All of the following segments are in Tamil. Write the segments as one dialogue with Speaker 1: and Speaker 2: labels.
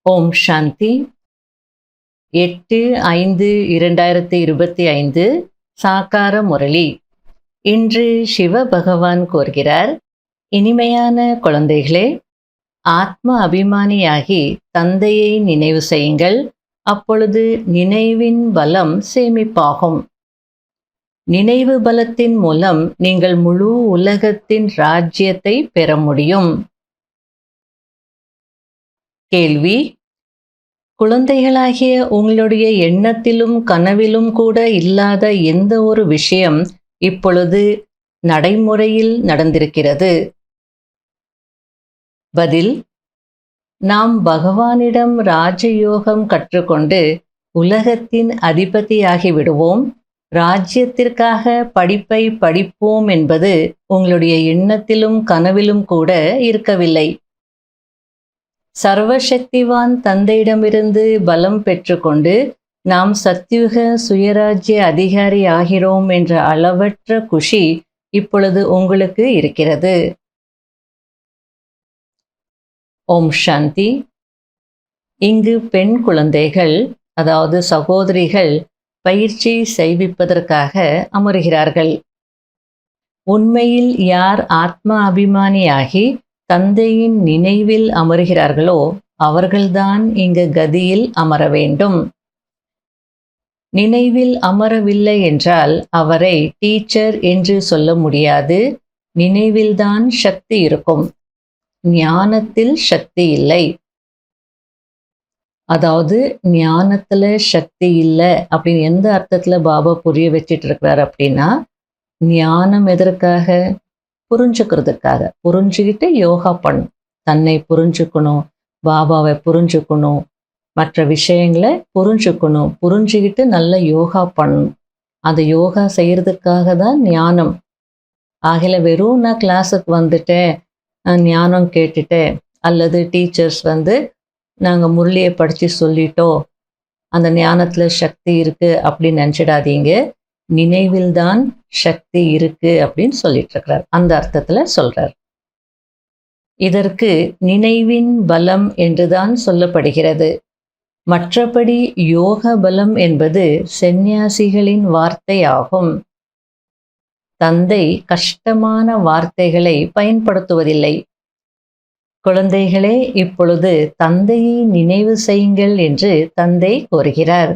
Speaker 1: ஓம் சாந்தி. 8/5/2025 சாக்கார முரளி. இன்று சிவ பகவான் கூறுகிறார், இனிமையான குழந்தைகளே, ஆத்ம அபிமானியாகி தந்தையை நினைவு செய்யுங்கள். அப்பொழுது நினைவின் பலம் சேமிப்பாகும். நினைவு பலத்தின் மூலம் நீங்கள் முழு உலகத்தின் ராஜ்யத்தை பெற முடியும். கேள்வி: குழந்தைகளாகிய உங்களுடைய எண்ணத்திலும் கனவிலும் கூட இல்லாத எந்த ஒரு விஷயம் இப்பொழுது நடைமுறையில் நடந்திருக்கிறது? பதில்: நாம் பகவானிடம் ராஜயோகம் கற்றுக்கொண்டு உலகத்தின் அதிபதியாகி விடுவோம். ராஜ்யத்திற்காக படிப்பை படிப்போம் என்பது உங்களுடைய எண்ணத்திலும் கனவிலும் கூட இருக்கவில்லை. சர்வசக்திவான் தந்தையிடமிருந்து பலம் பெற்றுக்கொண்டு நாம் சத்யுக சுயராஜ்ய அதிகாரி ஆகிறோம் என்ற அளவற்ற குஷி இப்பொழுது உங்களுக்கு இருக்கிறது. ஓம் சாந்தி. இங்கு பெண் குழந்தைகள், அதாவது சகோதரிகள், பயிற்சி செய்விப்பதற்காக அமர்கிறார்கள். உண்மையில் யார் ஆத்ம அபிமானியாகி தந்தையின் நினைவில் அமர்கிறார்களோ அவர்கள்தான் இங்கு கதியில் அமர வேண்டும். நினைவில் அமரவில்லை என்றால் அவரை டீச்சர் என்று சொல்ல முடியாது. நினைவில்தான் சக்தி இருக்கும், ஞானத்தில் சக்தி இல்லை. அதாவது ஞானத்துல சக்தி இல்லை அப்படின்னு எந்த அர்த்தத்துல பாபா புரிய வச்சிட்டு இருக்கிறார் அப்படின்னா, ஞானம் எதற்காக? புரிஞ்சுக்கிறதுக்காக. புரிஞ்சுக்கிட்டு யோகா பண்ணும். தன்னை புரிஞ்சுக்கணும், பாபாவை புரிஞ்சுக்கணும், மற்ற விஷயங்களை புரிஞ்சுக்கணும். புரிஞ்சுக்கிட்டு நல்ல யோகா பண்ணணும். அந்த யோகா செய்யறதுக்காக தான் ஞானம். ஆகல வெறும் நான் கிளாஸுக்கு வந்துட்டேன், ஞானம் கேட்டுட்டேன், அல்லது டீச்சர்ஸ் நாங்கள் முரளியை படித்து சொல்லிட்டோம், அந்த ஞானத்தில் சக்தி இருக்குது அப்படின்னு நினச்சிடாதீங்க. நினைவில்தான் சக்தி இருக்கு அப்படின்னு சொல்லிட்டு இருக்கிறார். அந்த அர்த்தத்துல சொல்றார். இதற்கு நினைவின் பலம் என்றுதான் சொல்லப்படுகிறது. மற்றபடி யோக பலம் என்பது சந்நியாசிகளின் வார்த்தை ஆகும். தந்தை கஷ்டமான வார்த்தைகளை பயன்படுத்துவதில்லை. குழந்தைகளே, இப்பொழுது தந்தையை நினைவு செய்யுங்கள் என்று தந்தை கூறுகிறார்.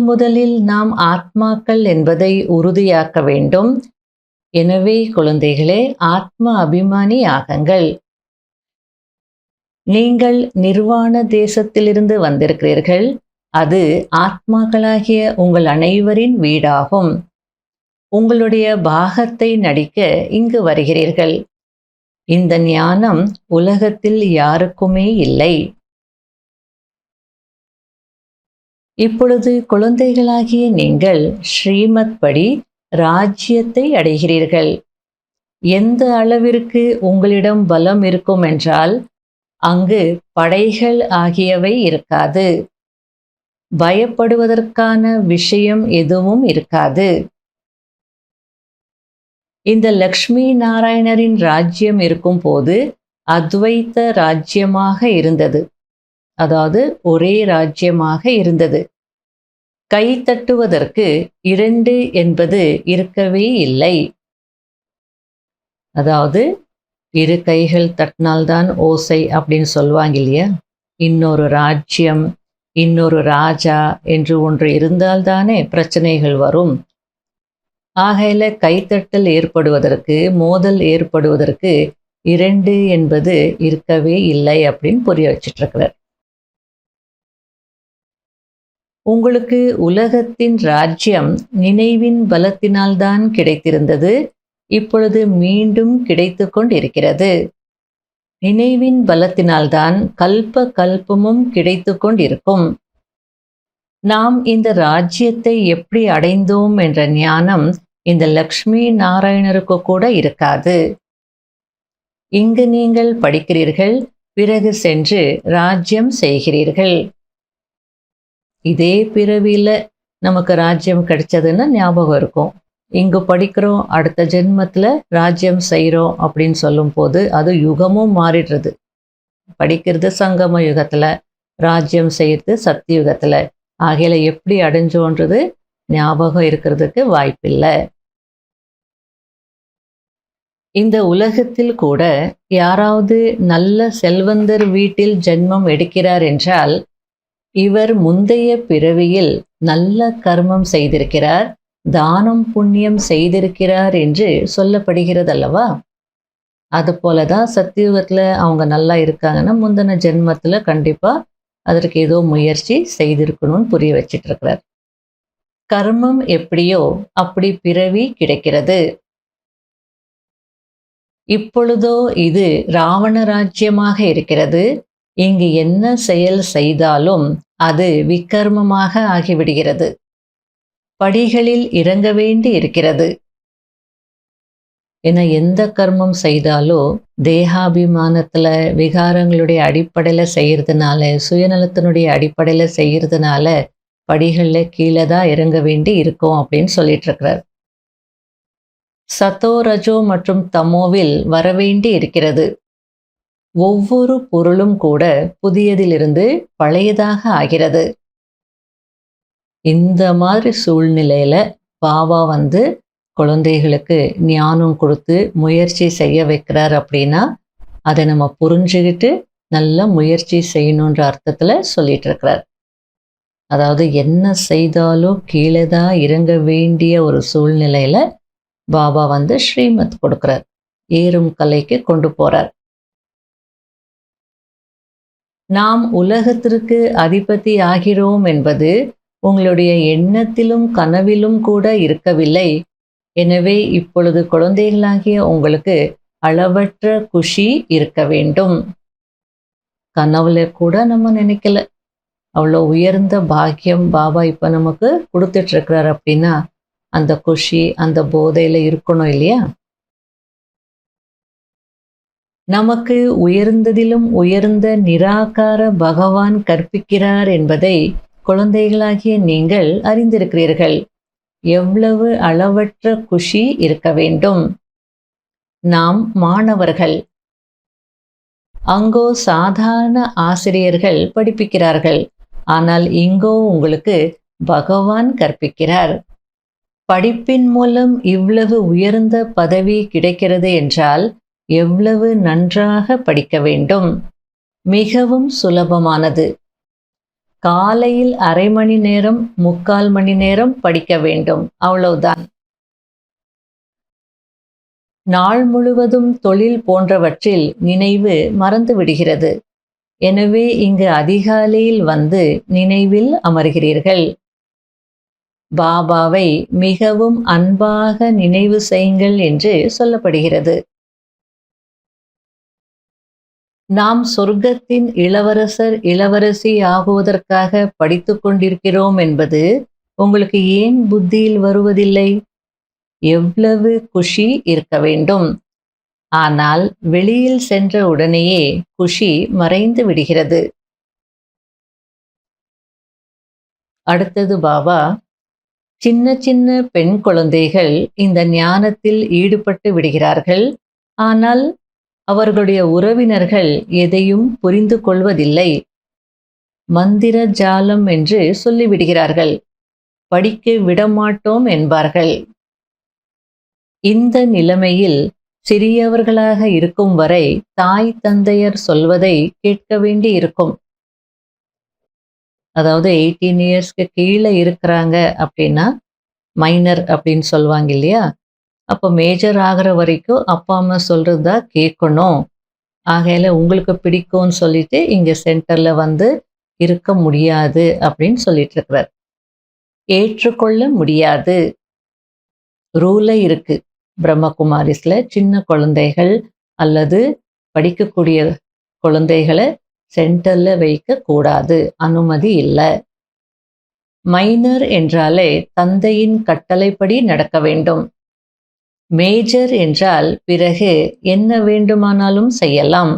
Speaker 1: முதலில் நாம் ஆத்மாக்கள் என்பதை உறுதியாக்க வேண்டும். எனவே குழந்தைகளே, ஆத்ம அபிமானி ஆகுங்கள். நீங்கள் நிர்வாண தேசத்திலிருந்து வந்திருக்கிறீர்கள். அது ஆத்மாக்களாகிய உங்கள் அனைவரின் வீடாகும். உங்களுடைய பாகத்தை நடிக்க இங்கு வருகிறீர்கள். இந்த ஞானம் உலகத்தில் யாருக்குமே இல்லை. இப்பொழுது குழந்தைகளாகிய நீங்கள் ஸ்ரீமத் படி ராஜ்யத்தை அடைகிறீர்கள். எந்த அளவிற்கு உங்களிடம் பலம் இருக்கும் என்றால் அங்கு படைகள் ஆகியவை இருக்காது. பயப்படுவதற்கான விஷயம் எதுவும் இருக்காது. இந்த லக்ஷ்மி நாராயணரின் ராஜ்யம் இருக்கும் போது அத்வைத்த ராஜ்யமாக இருந்தது. அதாவது ஒரே ராஜ்யமாக இருந்தது. கை தட்டுவதற்கு 2 என்பது இருக்கவே இல்லை. அதாவது 2 கைகள் தட்டினால்தான் ஓசை அப்படின்னு சொல்லுவாங்க இல்லையா? இன்னொரு ராஜ்யம், இன்னொரு ராஜா என்று ஒன்று இருந்தால்தானே பிரச்சனைகள் வரும். ஆகையில கைத்தட்டல் ஏற்படுவதற்கு, மோதல் ஏற்படுவதற்கு 2 என்பது இருக்கவே இல்லை அப்படின்னு புரிய வச்சிட்டு இருக்கிறார். உங்களுக்கு உலகத்தின் ராஜ்யம் நினைவின் பலத்தினால்தான் கிடைத்திருந்தது. இப்பொழுது மீண்டும் கிடைத்து கொண்டிருக்கிறது. நினைவின் பலத்தினால்தான் கல்ப கல்பமும் கிடைத்து கொண்டிருக்கும். நாம் இந்த ராஜ்யத்தை எப்படி அடைந்தோம் என்ற ஞானம் இந்த லக்ஷ்மி நாராயணருக்கு கூட இருக்காது. இங்கு நீங்கள் படிக்கிறீர்கள், பிறகு சென்று ராஜ்யம் செய்கிறீர்கள். இதே பிறவியில நமக்கு ராஜ்யம் கிடைச்சதுன்னு ஞாபகம் இருக்கும். இங்கு படிக்கிறோம், அடுத்த ஜென்மத்தில் ராஜ்யம் செய்கிறோம் அப்படின்னு சொல்லும் போது அது யுகமும் மாறிடுறது. படிக்கிறது சங்கம யுகத்துல, ராஜ்யம் செய்யறது சத்தியுகத்துல. ஆகையில எப்படி அடைஞ்சோன்றது ஞாபகம் இருக்கிறதுக்கு வாய்ப்பில்லை. இந்த உலகத்தில் கூட யாராவது நல்ல செல்வந்தர் வீட்டில் ஜென்மம் எடுக்கிறார் என்றால், இவர் முந்தைய பிறவியில் நல்ல கர்மம் செய்திருக்கிறார், தானம் புண்ணியம் செய்திருக்கிறார் என்று சொல்லப்படுகிறதல்லவா? அது போலதான் சத்தியுகத்துல அவங்க நல்லா இருக்காங்கன்னா, முந்தின ஜென்மத்துல கண்டிப்பா அதற்கு ஏதோ முயற்சி செய்திருக்கணும்னு புரிய வச்சிட்டு இருக்கிறார். கர்மம் எப்படியோ அப்படி பிறவி கிடைக்கிறது. இப்பொழுதோ இது ராவண ராஜ்யமாக இருக்கிறது. இங்கு என்ன செயல் செய்தாலும் அது விக்கர்மமாக ஆகிவிடுகிறது. படிகளில் இறங்க வேண்டி இருக்கிறது. ஏன்னா எந்த கர்மம் செய்தாலோ தேகாபிமானத்துல, விகாரங்களுடைய அடிப்படையில செய்யறதுனால, சுயநலத்தினுடைய அடிப்படையில செய்யறதுனால படிகள்ல கீழே தான் இறங்க வேண்டி இருக்கும் அப்படின்னு சொல்லிட்டு இருக்கிறார். சத்தோ ரஜோ மற்றும் தமோவில் வரவேண்டி இருக்கிறது. ஒவ்வொரு பொருளும் கூட புதியதிலிருந்து பழையதாக ஆகிறது. இந்த மாதிரி சூழ்நிலையில பாபா குழந்தைகளுக்கு ஞானம் கொடுத்து முயற்சி செய்ய வைக்கிறார் அப்படின்னா, அதை நம்ம புரிஞ்சுக்கிட்டு நல்ல முயற்சி செய்யணுன்ற அர்த்தத்துல சொல்லிட்டு இருக்கிறார். அதாவது என்ன செய்தாலும் கீழே தான் இறங்க வேண்டிய ஒரு சூழ்நிலையில பாபா ஸ்ரீமத் கொடுக்கிறார், ஏறும் கலைக்கு கொண்டு போறார். நாம் உலகத்திற்கு அதிபதி ஆகிறோம் என்பது உங்களுடைய எண்ணத்திலும் கனவிலும் கூட இருக்கவில்லை. எனவே இப்பொழுது குழந்தைகளாகிய உங்களுக்கு அளவற்ற குஷி இருக்க வேண்டும். கனவுல கூட நம்ம நினைக்கல, அவ்வளோ உயர்ந்த பாக்கியம் பாபா இப்ப நமக்கு கொடுத்துட்டு இருக்கிறார் அப்படின்னா அந்த குஷி அந்த போதையில இருக்கணும் இல்லையா? நமக்கு உயர்ந்ததிலும் உயர்ந்த நிராகார பகவான் கற்பிக்கிறார் என்பதை குழந்தைகளாகிய நீங்கள் அறிந்திருக்கிறீர்கள். எவ்வளவு அளவற்ற குஷி இருக்க வேண்டும். நாம் மாணவர்கள். அங்கோ சாதாரண ஆசிரியர்கள் படிப்பிக்கிறார்கள். ஆனால் இங்கோ உங்களுக்கு பகவான் கற்பிக்கிறார். படிப்பின் மூலம் இவ்வளவு உயர்ந்த பதவி கிடைக்கிறது என்றால் எவ்வளவு நன்றாக படிக்க வேண்டும். மிகவும் சுலபமானது. காலையில் அரை மணி நேரம் 3/4 மணி நேரம் படிக்க வேண்டும், அவ்வளவுதான். நாள் முழுவதும் தொழில் போன்றவற்றில் நினைவு மறந்து விடுகிறது. எனவே இங்கு அதிகாலையில் நினைவில் அமர்கிறீர்கள். பாபாவை மிகவும் அன்பாக நினைவு செய்யுங்கள் என்று சொல்லப்படுகிறது. நாம் சொர்க்கத்தின் இளவரசர் இளவரசி ஆகுவதற்காக படித்து கொண்டிருக்கிறோம் என்பது உங்களுக்கு ஏன் புத்தியில் வருவதில்லை? எவ்வளவு குஷி இருக்க வேண்டும். ஆனால் வெளியில் சென்ற உடனேயே குஷி மறைந்து விடுகிறது. அடுத்தது பாபா, சின்ன சின்ன பெண் குழந்தைகள் இந்த ஞானத்தில் ஈடுபட்டு விடுகிறார்கள். ஆனால் அவர்களுடைய உறவினர்கள் எதையும் புரிந்து கொள்வதில்லை. மந்திர ஜாலம் என்று சொல்லிவிடுகிறார்கள். படிக்க விடமாட்டோம் என்பார்கள். இந்த நிலைமையில் சிறியவர்களாக இருக்கும் வரை தாய் தந்தையர் சொல்வதை கேட்க வேண்டி இருக்கும். அதாவது 18 இயர்ஸ்க்கு கீழே இருக்கிறாங்க அப்படின்னா மைனர் அப்படின்னு சொல்லுவாங்க இல்லையா? அப்போ மேஜர் ஆகிற வரைக்கும் அப்பா அம்மா சொல்றதுதான் கேட்கணும். ஆகையில உங்களுக்கு பிடிக்கும்னு சொல்லிட்டு இங்க சென்டர்ல இருக்க முடியாது அப்படின்னு சொல்லிட்டு இருக்கிறார். ஏற்றுக்கொள்ள முடியாது. ரூலே இருக்கு. பிரம்மகுமாரிஸ்ல சின்ன குழந்தைகள் அல்லது படிக்கக்கூடிய குழந்தைகளை சென்டர்ல வைக்க கூடாது, அனுமதி இல்லை. மைனர் என்றாலே தந்தையின் கட்டளைப்படி நடக்க வேண்டும். மேஜர் என்றால் பிறகு என்ன வேண்டுமானாலும் செய்யலாம்.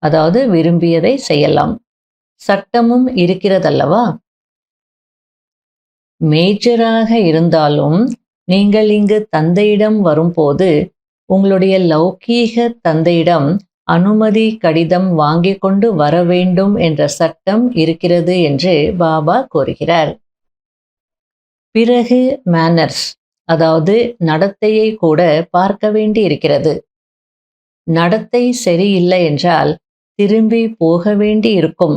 Speaker 1: அதாவது விரும்பியதை செய்யலாம். சட்டமும் இருக்கிறதல்லவா? மேஜராக இருந்தாலும் நீங்கள் இங்கு தந்தையிடம் வரும்போது உங்களுடைய லௌகீக தந்தையிடம் அனுமதி கடிதம் வாங்கிக் கொண்டு வர வேண்டும் என்ற சட்டம் இருக்கிறது என்று பாபா கூறுகிறார். பிறகு மேனர்ஸ், அதாவது நடத்தையை கூட பார்க்க வேண்டி இருக்கிறது. நடத்தை சரியில்லை என்றால் திரும்பி போக வேண்டி இருக்கும்.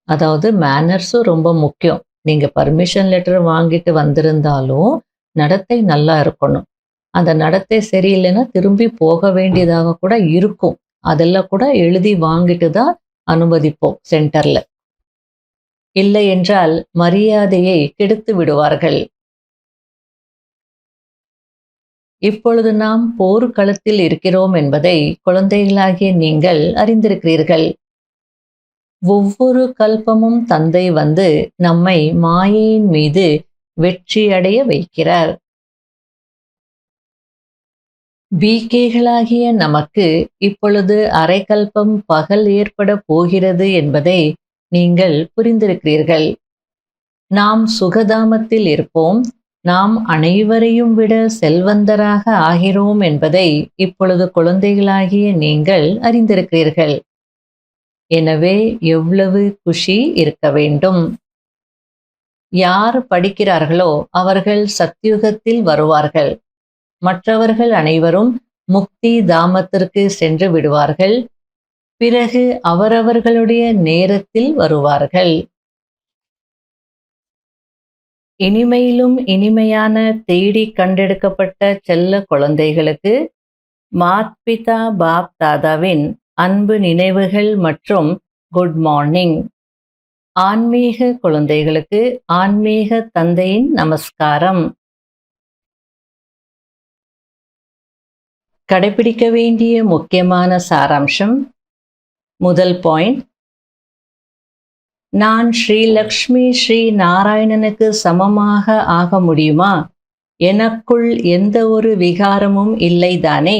Speaker 1: அதாவது மேனர்ஸும் ரொம்ப முக்கியம். நீங்க பர்மிஷன் லெட்டர் வாங்கிட்டு வந்திருந்தாலும் நடத்தை நல்லா இருக்கணும். அந்த நடத்தை சரியில்லைன்னா திரும்பி போக வேண்டியதாக கூட இருக்கும். அதெல்லாம் கூட எழுதி வாங்கிட்டு தான் அனுமதிப்போம் சென்டர்ல. இல்லை என்றால் மரியாதையை கெடுத்து விடுவார்கள். இப்பொழுது நாம் போர்க்களத்தில் இருக்கிறோம் என்பதை குழந்தைகளாகிய நீங்கள் அறிந்திருக்கிறீர்கள். ஒவ்வொரு கல்பமும் தந்தை வந்து நம்மை மாயையின் மீது வெற்றியடைய வைக்கிறார். பிகேகளாகிய நமக்கு இப்பொழுது அரைக்கல்பம் பகல் ஏற்பட போகிறது என்பதை நீங்கள் புரிந்திருக்கிறீர்கள். நாம் சுகதாமத்தில் இருப்போம். நாம் அனைவரையும் விட செல்வந்தராக ஆகிறோம் என்பதை இப்பொழுது குழந்தைகளாகிய நீங்கள் அறிந்திருக்கிறீர்கள். எனவே எவ்வளவு குஷி இருக்க வேண்டும். யார் படிக்கிறார்களோ அவர்கள் சத்யுகத்தில் வருவார்கள். மற்றவர்கள் அனைவரும் முக்தி தாமத்திற்கு சென்று விடுவார்கள். பிறகு அவரவர்களுடைய நேரத்தில் வருவார்கள். இனிமையிலும் இனிமையான தேடி கண்டெடுக்கப்பட்ட செல்ல குழந்தைகளுக்கு மாத்பிதா பாப் தாதாவின் அன்பு நினைவுகள் மற்றும் குட் மார்னிங். ஆன்மீக குழந்தைகளுக்கு ஆன்மீக தந்தையின் நமஸ்காரம். கடைபிடிக்க வேண்டிய முக்கியமான சாராம்சம். முதல் பாயிண்ட், நான் ஸ்ரீ லக்ஷ்மி ஸ்ரீ நாராயணனுக்கு சமமாக ஆக முடியுமா? எனக்குள் எந்த ஒரு விகாரமும் இல்லைதானே?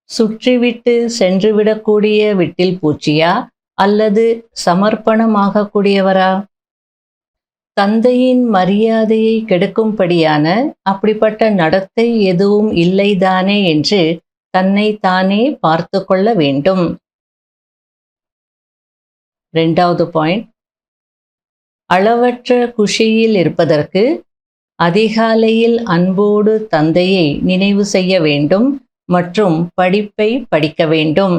Speaker 1: சுற்றிவிட்டு சென்றுவிடக்கூடிய விட்டில் பூச்சியா அல்லது சமர்ப்பணமாகக்கூடியவரா? தந்தையின் மரியாதையை கெடுக்கும்படியான அப்படிப்பட்ட நடத்தை எதுவும் இல்லைதானே என்று தன்னை தானே பார்த்து கொள்ள வேண்டும். இரண்டாவது பாயிண்ட், அளவற்ற குஷியில் இருப்பதற்கு அதிகாலையில் அன்போடு தந்தையை நினைவு செய்ய வேண்டும் மற்றும் படிப்பை படிக்க வேண்டும்.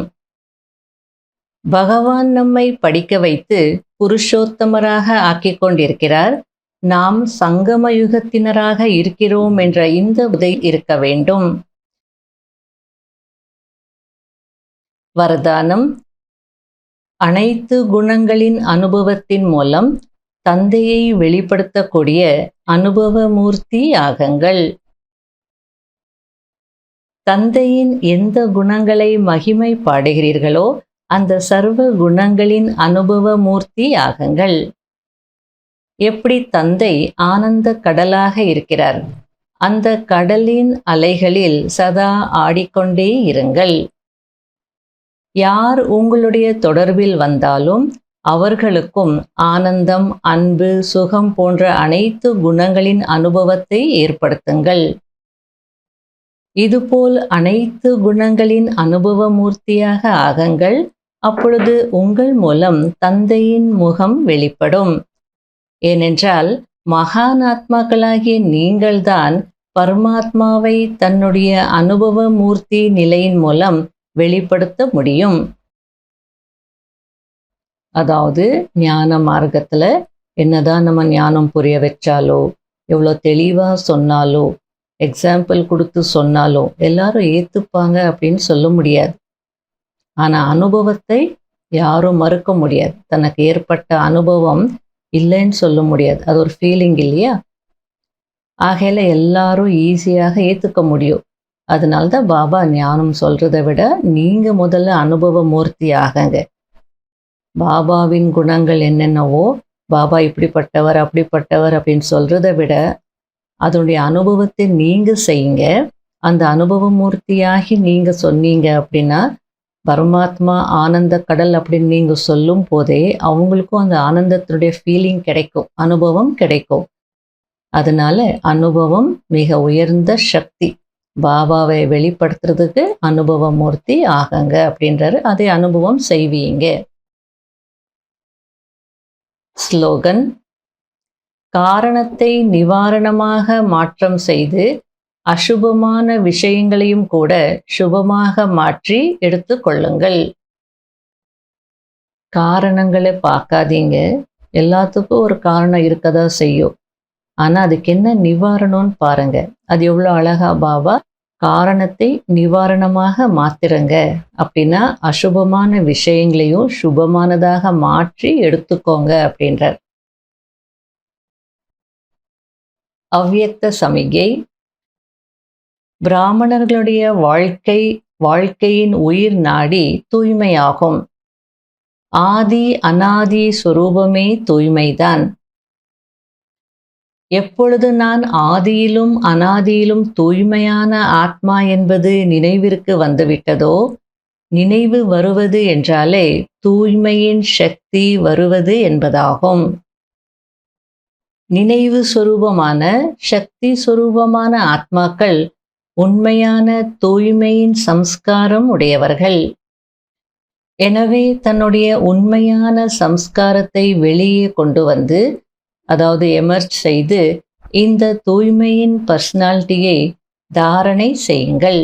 Speaker 1: பகவான் நம்மை படிக்க வைத்து புருஷோத்தமராக ஆக்கிக் கொண்டிருக்கிறார். நாம் சங்கம யுகத்தினராக இருக்கிறோம் என்ற இந்த உதை இருக்க வேண்டும். வரதானம், அனைத்து குணங்களின் அனுபவத்தின் மூலம் தந்தையை வெளிப்படுத்தக்கூடிய அனுபவ மூர்த்தி ஆகுங்கள். தந்தையின் எந்த குணங்களை மகிமை பாடுகிறீர்களோ அந்த சர்வ குணங்களின் அனுபவ மூர்த்தி ஆகுங்கள். எப்படி தந்தை ஆனந்த கடலாக இருக்கிறார், அந்த கடலின் அலைகளில் சதா ஆடிக்கொண்டே இருங்கள். யார் உங்களுடைய தொடர்பில் வந்தாலும் அவர்களுக்கும் ஆனந்தம், அன்பு, சுகம் போன்ற அனைத்து குணங்களின் அனுபவத்தை ஏற்படுத்துங்கள். இதுபோல் அனைத்து குணங்களின் அனுபவ மூர்த்தியாக ஆகுங்கள். அப்பொழுது உங்கள் மூலம் தந்தையின் முகம் வெளிப்படும். ஏனென்றால் மகான் ஆத்மாக்களாகிய நீங்கள்தான் பரமாத்மாவை தன்னுடைய அனுபவ மூர்த்தி நிலையின் மூலம் வெளிப்படுத்த முடியும். அதாவது ஞான மார்க்கத்துல என்னதான் நம்ம ஞானம் புரிய வச்சாலோ, எவ்வளோ தெளிவா சொன்னாலோ, எக்ஸாம்பிள் கொடுத்து சொன்னாலோ எல்லாரும் ஏத்துப்பாங்க அப்படின்னு சொல்ல முடியாது. ஆனா அனுபவத்தை யாரும் மறுக்க முடியாது. தனக்கு ஏற்பட்ட அனுபவம் இல்லைன்னு சொல்ல முடியாது. அது ஒரு ஃபீலிங் இல்லையா? ஆகையில எல்லாரும் ஈஸியாக ஏத்துக்க முடியும். அதனால்தான் பாபா ஞானம் சொல்றதை விட நீங்க முதல்ல அனுபவ மூர்த்தி ஆகுங்க. பாபாவின் குணங்கள் என்னென்னவோ, பாபா இப்படிப்பட்டவர் அப்படிப்பட்டவர் அப்படின்னு சொல்றதை விட அதனுடைய அனுபவத்தை நீங்க செய்யுங்க. அந்த அனுபவ மூர்த்தியாகி நீங்க சொன்னீங்க அப்படின்னா பரமாத்மா ஆனந்த கடல் அப்படின்னு நீங்க சொல்லும் போதே அவங்களுக்கும் அந்த ஆனந்தத்தினுடைய ஃபீலிங் கிடைக்கும், அனுபவம் கிடைக்கும். அதனால அனுபவம் மிக உயர்ந்த சக்தி. பாபாவை வெளிப்படுத்துறதுக்கு அனுபவ மூர்த்தி ஆகுங்க அப்படின்றாரு. அதை அனுபவம் செய்வீங்க. ஸ்லோகன்: காரணத்தை நிவாரணமாக மாற்றம் செய்து அசுபமான விஷயங்களையும் கூட சுபமாக மாற்றி எடுத்துக்கொள்ளுங்கள். காரணங்களை பார்க்காதீங்க. எல்லாத்துக்கும் ஒரு காரணம் இருக்கதா செய்யும். ஆனா அதுக்கு என்ன நிவாரணம்னு பாருங்க. அது எவ்வளோ அழகா பாபா காரணத்தை நிவாரணமாக மாத்திரங்க அப்படின்னா அசுபமான விஷயங்களையும் சுபமானதாக மாற்றி எடுத்துக்கோங்க அப்படின்றார். அவ்யக்த சமிகை: பிராமணர்களுடைய வாழ்க்கையின் உயிர் நாடி தூய்மையாகும். ஆதி அனாதி சுரூபமே தூய்மைதான். எப்பொழுது நான் ஆதியிலும் அனாதியிலும் தூய்மையான ஆத்மா என்பது நினைவிற்கு வந்துவிட்டதோ, நினைவு வருவது என்றாலே தூய்மையின் சக்தி வருவது என்பதாகும். நினைவு சொரூபமான சக்தி சொரூபமான ஆத்மாக்கள் உண்மையான தூய்மையின் சம்ஸ்காரம் உடையவர்கள். எனவே தன்னுடைய உண்மையான சம்ஸ்காரத்தை வெளியே கொண்டு வந்து, அதாவது எமர்ஜ் செய்து, இந்த தூய்மையின் பர்சனாலிட்டியை தாரணை செய்யுங்கள்.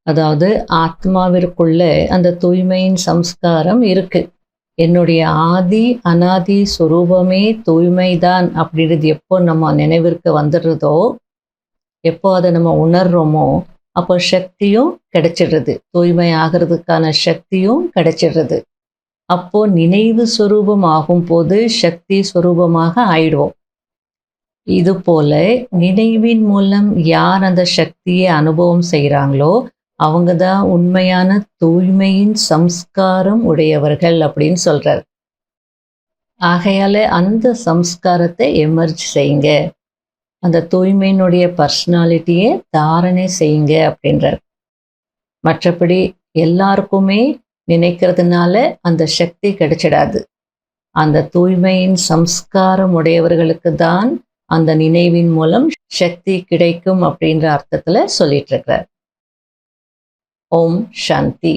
Speaker 1: அதாவது ஆத்மாவிற்குள்ள அந்த தூய்மையின் சம்ஸ்காரம் இருக்கு. என்னுடைய ஆதி அனாதி சுரூபமே தூய்மைதான் அப்படின்றது எப்போ நம்ம நினைவிற்கு வந்துடுறதோ, எப்போ அதை நம்ம உணர்றோமோ, அப்போ சக்தியும் கிடைச்சிடுறது. தூய்மை ஆகிறதுக்கான சக்தியும் கிடைச்சிடுறது. அப்போ நினைவு சொரூபம் ஆகும் போது சக்தி சொரூபமாக ஆயிடுவோம். இது போல நினைவின் மூலம் யார் அந்த சக்தியை அனுபவம் செய்கிறாங்களோ அவங்க தான் உண்மையான தூய்மையின் சம்ஸ்காரம் உடையவர்கள் அப்படின்னு சொல்றார். ஆகையால அந்த சம்ஸ்காரத்தை எமர்ஜ் செய்யுங்க, அந்த தூய்மையினுடைய பர்சனாலிட்டியை தாரணை செய்யுங்க அப்படின்றார். மற்றபடி எல்லாருக்குமே நினைக்கிறதுனால அந்த சக்தி கிடைச்சிடாது. அந்த தூய்மையின் சம்ஸ்காரம் உடையவர்களுக்கு தான் அந்த நினைவின் மூலம் சக்தி கிடைக்கும் அப்படின்ற அர்த்தத்துல சொல்லிட்டு இருக்கிறார். ஓம் சாந்தி.